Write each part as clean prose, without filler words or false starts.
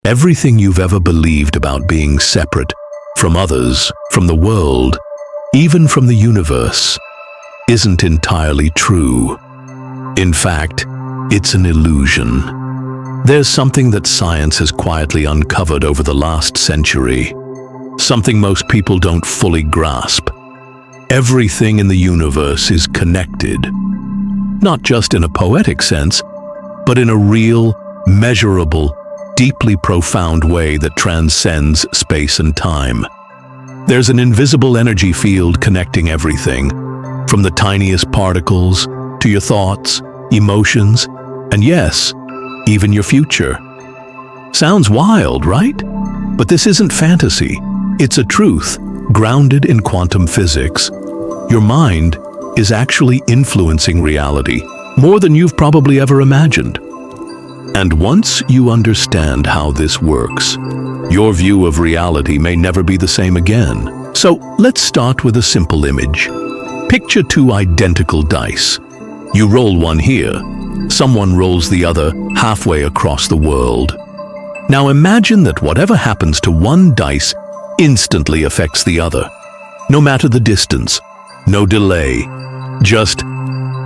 Everything you've ever believed about being separate from others, from the world, even from the universe, isn't entirely true. In fact, it's an illusion. There's something that science has quietly uncovered over the last century, something most people don't fully grasp. Everything in the universe is connected, not just in a poetic sense, but in a real, measurable, deeply profound way that transcends space and time. There's an invisible energy field connecting everything, from the tiniest particles to your thoughts, emotions, and yes, even your future. Sounds wild, right? But this isn't fantasy. It's a truth grounded in quantum physics. Your mind is actually influencing reality more than you've probably ever imagined. And once you understand how this works, your view of reality may never be the same again. So let's start with a simple image. Picture two identical dice. You roll one here, someone rolls the other halfway across the world. Now imagine that whatever happens to one dice instantly affects the other. No matter the distance, no delay, just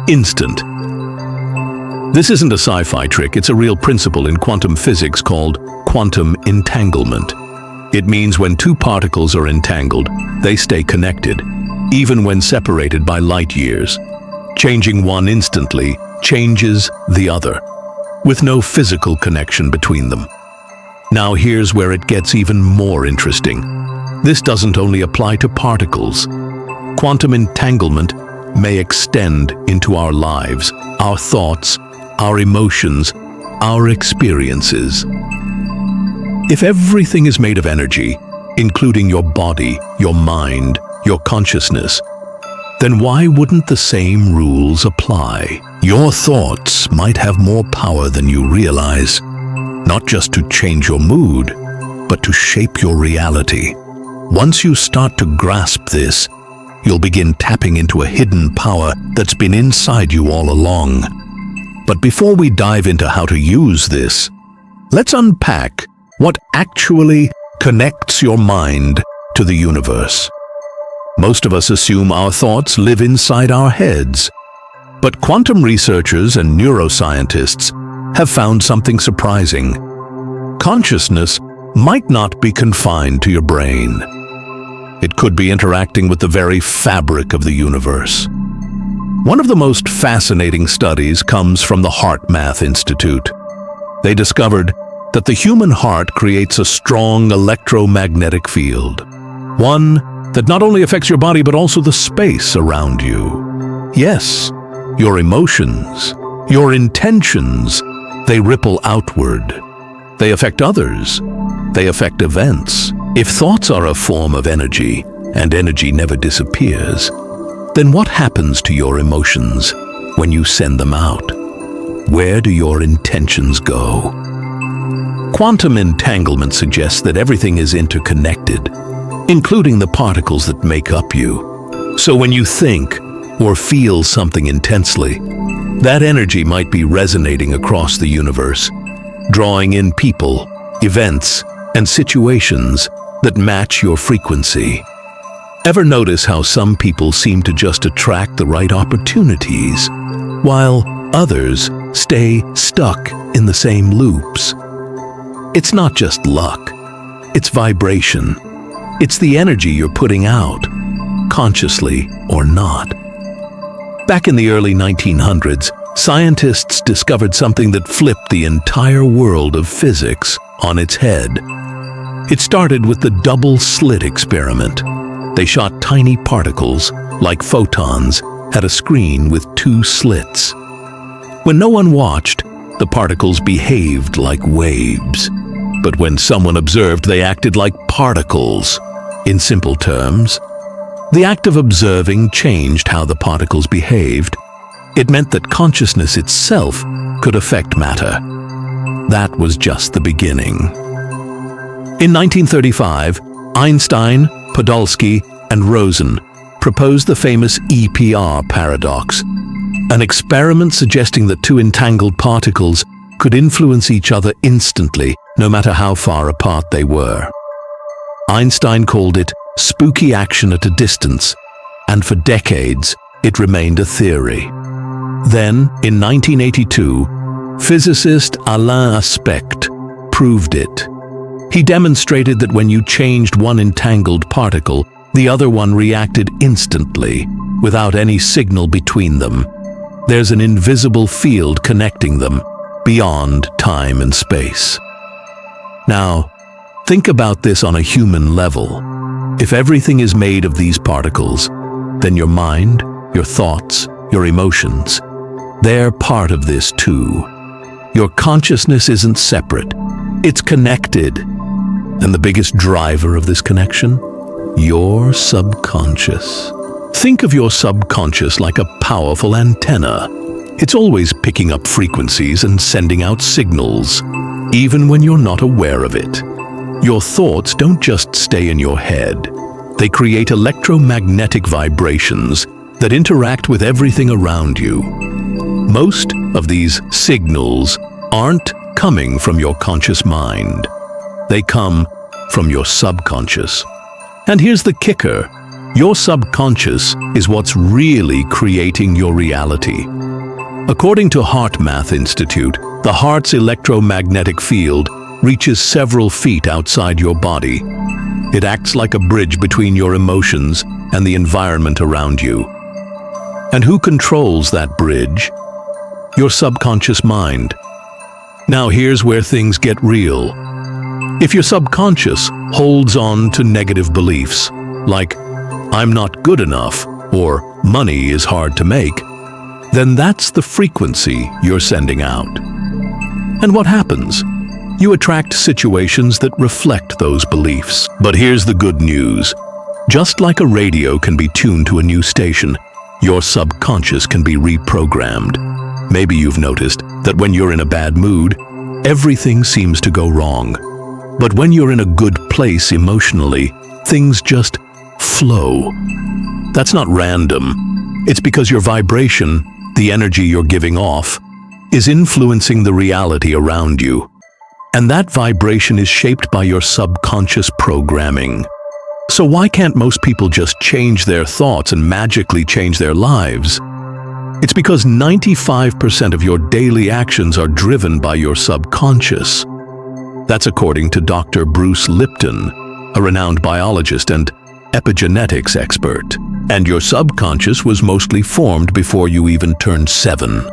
instant. This isn't a sci-fi trick, it's a real principle in quantum physics called quantum entanglement. It means when two particles are entangled, they stay connected, even when separated by light years. Changing one instantly changes the other, with no physical connection between them. Now here's where it gets even more interesting. This doesn't only apply to particles. Quantum entanglement may extend into our lives, our thoughts, our emotions, our experiences. If everything is made of energy, including your body, your mind, your consciousness, then why wouldn't the same rules apply? Your thoughts might have more power than you realize, not just to change your mood, but to shape your reality. Once you start to grasp this, you'll begin tapping into a hidden power that's been inside you all along. But before we dive into how to use this, let's unpack what actually connects your mind to the universe. Most of us assume our thoughts live inside our heads, but quantum researchers and neuroscientists have found something surprising. Consciousness might not be confined to your brain. It could be interacting with the very fabric of the universe. One of the most fascinating studies comes from the HeartMath Institute. They discovered that the human heart creates a strong electromagnetic field, one that not only affects your body but also the space around you. Yes, your emotions, your intentions, they ripple outward. They affect others. They affect events. If thoughts are a form of energy, and energy never disappears, then what happens to your emotions when you send them out? Where do your intentions go? Quantum entanglement suggests that everything is interconnected, including the particles that make up you. So when you think or feel something intensely, that energy might be resonating across the universe, drawing in people, events, and situations that match your frequency. Ever notice how some people seem to just attract the right opportunities, while others stay stuck in the same loops? It's not just luck, it's vibration. It's the energy you're putting out, consciously or not. Back in the early 1900s, scientists discovered something that flipped the entire world of physics on its head. It started with the double-slit experiment. They shot tiny particles, like photons, at a screen with two slits. When no one watched, the particles behaved like waves. But when someone observed, they acted like particles. In simple terms, the act of observing changed how the particles behaved. It meant that consciousness itself could affect matter. That was just the beginning. In 1935, Einstein, Podolsky, and Rosen proposed the famous EPR paradox, an experiment suggesting that two entangled particles could influence each other instantly no matter how far apart they were. Einstein called it spooky action at a distance, and for decades it remained a theory. Then, in 1982, physicist Alain Spec proved it. He demonstrated that when you changed one entangled particle, the other one reacted instantly, without any signal between them. There's an invisible field connecting them, beyond time and space. Now, think about this on a human level. If everything is made of these particles, then your mind, your thoughts, your emotions, they're part of this too. Your consciousness isn't separate, it's connected. And the biggest driver of this connection? Your subconscious. Think of your subconscious like a powerful antenna. It's always picking up frequencies and sending out signals, even when you're not aware of it. Your thoughts don't just stay in your head. They create electromagnetic vibrations that interact with everything around you. Most of these signals aren't coming from your conscious mind. They come from your subconscious. And here's the kicker. Your subconscious is what's really creating your reality. According to HeartMath Institute, the heart's electromagnetic field reaches several feet outside your body. It acts like a bridge between your emotions and the environment around you. And who controls that bridge? Your subconscious mind. Now here's where things get real. If your subconscious holds on to negative beliefs, like I'm not good enough or money is hard to make, then that's the frequency you're sending out. And what happens? You attract situations that reflect those beliefs. But here's the good news. Just like a radio can be tuned to a new station, your subconscious can be reprogrammed. Maybe you've noticed that when you're in a bad mood, everything seems to go wrong. But when you're in a good place emotionally, things just flow. That's not random. It's because your vibration, the energy you're giving off, is influencing the reality around you. And that vibration is shaped by your subconscious programming. So why can't most people just change their thoughts and magically change their lives? It's because 95% of your daily actions are driven by your subconscious. That's according to Dr. Bruce Lipton, a renowned biologist and epigenetics expert. And your subconscious was mostly formed before you even turned 7.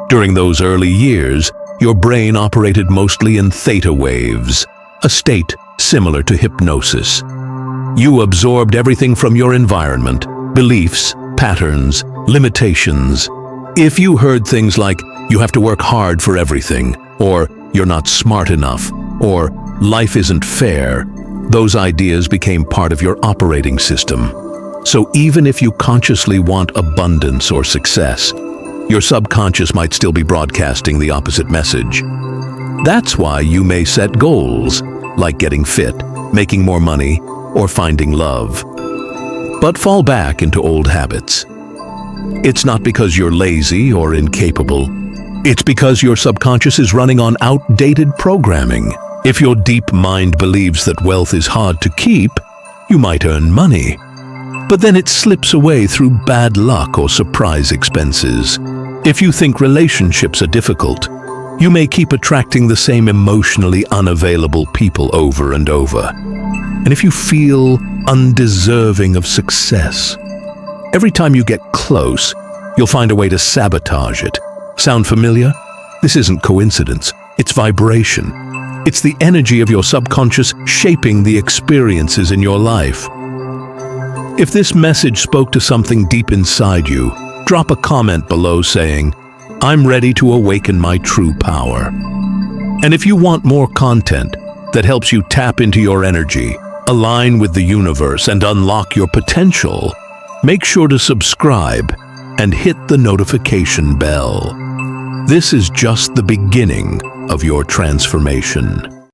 During those early years, your brain operated mostly in theta waves, a state similar to hypnosis. You absorbed everything from your environment, beliefs, patterns, limitations. If you heard things like, you have to work hard for everything, or you're not smart enough, or life isn't fair, those ideas became part of your operating system. So even if you consciously want abundance or success, your subconscious might still be broadcasting the opposite message. That's why you may set goals, like getting fit, making more money, or finding love, but fall back into old habits. It's not because you're lazy or incapable. It's because your subconscious is running on outdated programming. If your deep mind believes that wealth is hard to keep, you might earn money. But then it slips away through bad luck or surprise expenses. If you think relationships are difficult, you may keep attracting the same emotionally unavailable people over and over. And if you feel undeserving of success, every time you get close, you'll find a way to sabotage it. Sound familiar? This isn't coincidence, it's vibration. It's the energy of your subconscious shaping the experiences in your life. If this message spoke to something deep inside you, drop a comment below saying, I'm ready to awaken my true power. And if you want more content that helps you tap into your energy, align with the universe, and unlock your potential, make sure to subscribe and hit the notification bell. This is just the beginning of your transformation.